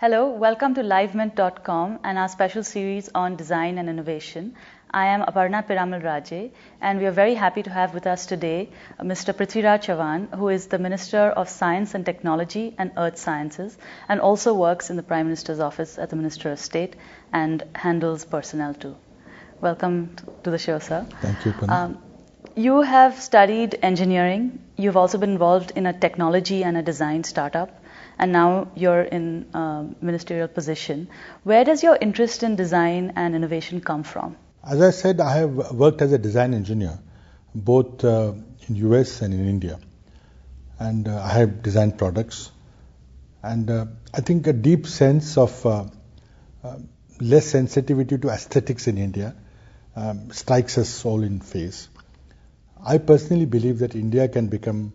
Hello, welcome to livemint.com and our special series on design and innovation. I am Aparna Piramal Raje, and we are very happy to have with us today Mr. Prithviraj Chavan, who is the Minister of Science and Technology and Earth Sciences and also works in the Prime Minister's office at the Minister of State and handles personnel too. Welcome to the show, sir. Thank you, Aparna. You have studied engineering. You've also been involved in a technology and a design startup. And now you're in a ministerial position. Where does your interest in design and innovation come from? As I said, I have worked as a design engineer, both in US and in India. And I have designed products. And I think a deep sense of less sensitivity to aesthetics in India strikes us all in face. I personally believe that India can become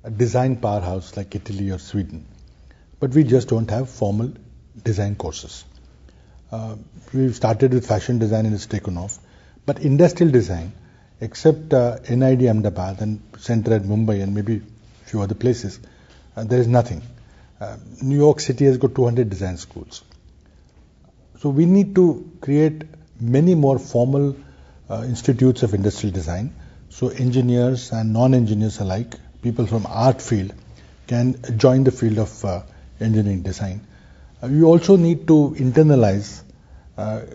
a design powerhouse like Italy or Sweden. But we just don't have formal design courses. We've started with fashion design and it's taken off. But industrial design, except NID Ahmedabad and Center at Mumbai and maybe a few other places, there is nothing. New York City has got 200 design schools. So we need to create many more formal institutes of industrial design. So engineers and non-engineers alike, people from art field, can join the field of engineering design. We also need to internalize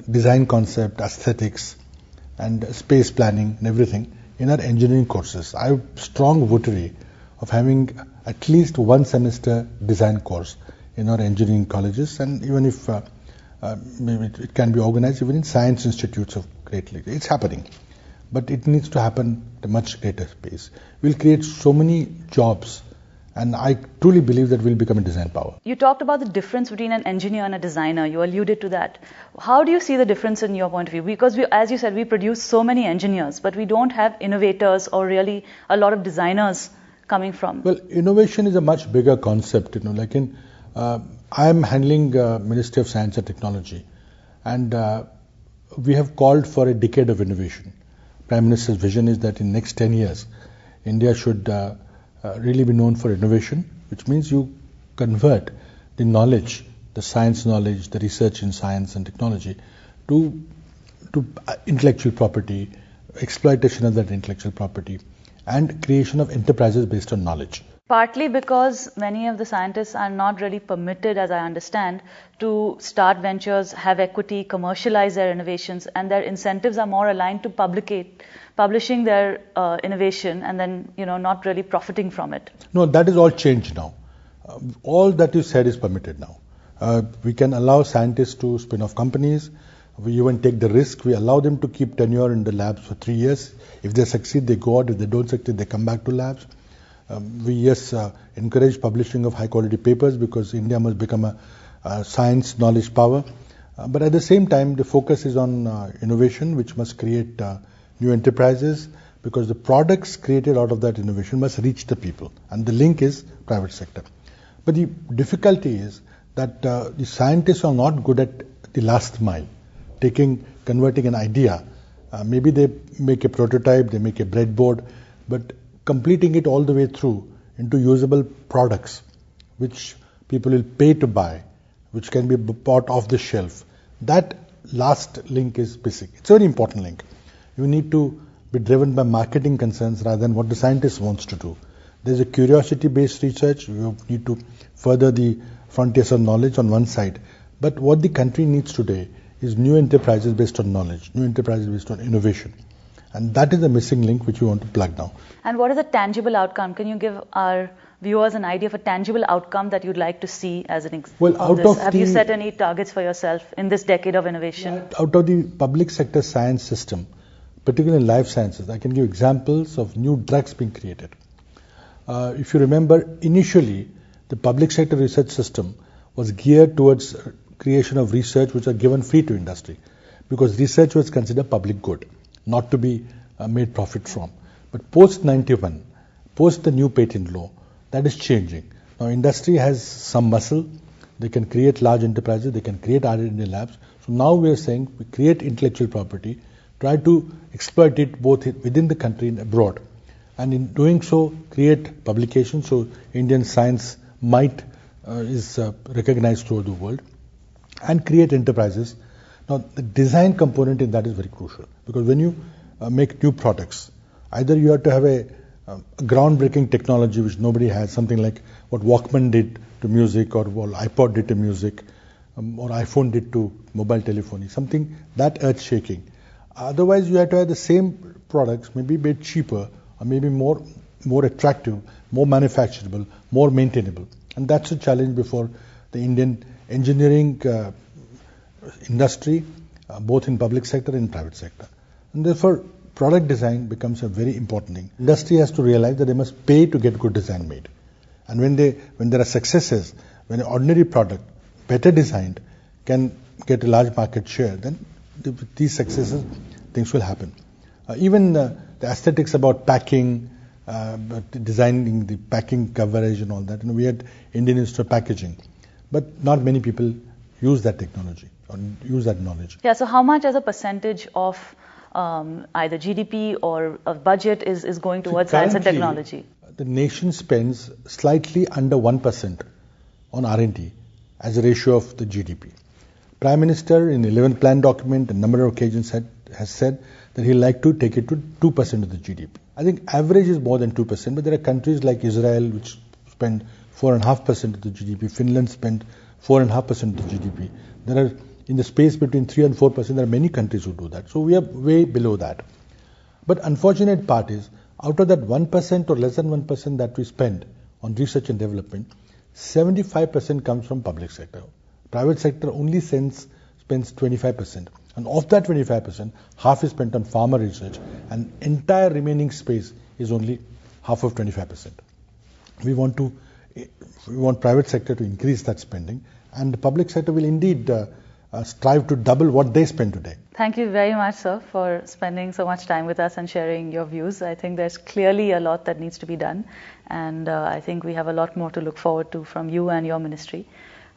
design concept, aesthetics, and space planning and everything in our engineering courses. I have strong votary of having at least one semester design course in our engineering colleges, and even if maybe it can be organized even in science institutes of great league. It's happening, but it needs to happen at a much greater pace. We'll create so many jobs. And I truly believe that we'll become a design power. You talked about the difference between an engineer and a designer. You alluded to that. How do you see the difference in your point of view? Because as you said, we produce so many engineers, but we don't have innovators or really a lot of designers coming from. Well, innovation is a much bigger concept. I'm handling Ministry of Science and Technology, and we have called for a decade of innovation. Prime Minister's vision is that in next 10 years, India should really be known for innovation, which means you convert the knowledge, the science knowledge, the research in science and technology to intellectual property, exploitation of that intellectual property, and creation of enterprises based on knowledge. Partly because many of the scientists are not really permitted, as I understand, to start ventures, have equity, commercialize their innovations, and their incentives are more aligned to publishing their innovation and then, not really profiting from it. No, that is all changed now. All that you said is permitted now. We can allow scientists to spin off companies. We even take the risk. We allow them to keep tenure in the labs for 3 years. If they succeed, they go out. If they don't succeed, they come back to labs. We encourage publishing of high quality papers because India must become a science knowledge power. But at the same time, the focus is on innovation, which must create new enterprises, because the products created out of that innovation must reach the people, and the link is private sector. But the difficulty is that the scientists are not good at the last mile, converting an idea. Maybe they make a prototype, they make a breadboard, but completing it all the way through into usable products, which people will pay to buy, which can be bought off the shelf. That last link is basic. It's a very important link. You need to be driven by marketing concerns rather than what the scientist wants to do. There's a curiosity-based research. You need to further the frontiers of knowledge on one side. But what the country needs today is new enterprises based on knowledge, new enterprises based on innovation. And that is the missing link which we want to plug now. And what is the tangible outcome? Can you give our viewers an idea of a tangible outcome that you'd like to see as an example? Have you set any targets for yourself in this decade of innovation? Out of the public sector science system, particularly in life sciences, I can give examples of new drugs being created. If you remember, initially, the public sector research system was geared towards creation of research which are given free to industry, because research was considered public good, not to be made profit from. But post-91, post the new patent law, that is changing. Now industry has some muscle, they can create large enterprises, they can create R&D labs. So now we are saying we create intellectual property, try to exploit it both within the country and abroad. And in doing so, create publications so Indian science might is recognized throughout the world, and create enterprises. Now, the design component in that is very crucial, because when you make new products, either you have to have a groundbreaking technology which nobody has, something like what Walkman did to music, or what iPod did to music, or iPhone did to mobile telephony, something that earth-shaking. Otherwise, you have to have the same products, maybe a bit cheaper, or maybe more attractive, more manufacturable, more maintainable. And that's a challenge before the Indian engineering industry, both in public sector and private sector. And therefore, product design becomes a very important thing. Industry has to realize that they must pay to get good design made. And when there are successes, when an ordinary product, better designed, can get a large market share, then these successes, things will happen. Even the aesthetics about packing, designing the packing coverage and all that. We had Indian Institute of Packaging, but not many people use that technology or use that knowledge. Yeah. So how much as a percentage of either GDP or a budget is going towards science and technology? The nation spends slightly under 1% on R&D as a ratio of the GDP. Prime Minister in the 11th plan document, a number of occasions has said that he'd like to take it to 2% of the GDP. I think average is more than 2%, but there are countries like Israel which spend 4.5% of the GDP. Finland spend 4.5% of the GDP. There are, in the space between 3 and 4%, there are many countries who do that. So we are way below that. But unfortunate part is, out of that 1% or less than 1% that we spend on research and development, 75% comes from public sector. Private sector only spends 25%. And of that 25%, half is spent on pharma research, and entire remaining space is only half of 25%. We want private sector to increase that spending, and the public sector will indeed strive to double what they spend today. Thank you very much, sir, for spending so much time with us and sharing your views. I think there's clearly a lot that needs to be done, and I think we have a lot more to look forward to from you and your ministry.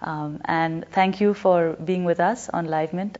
And thank you for being with us on Live Mint.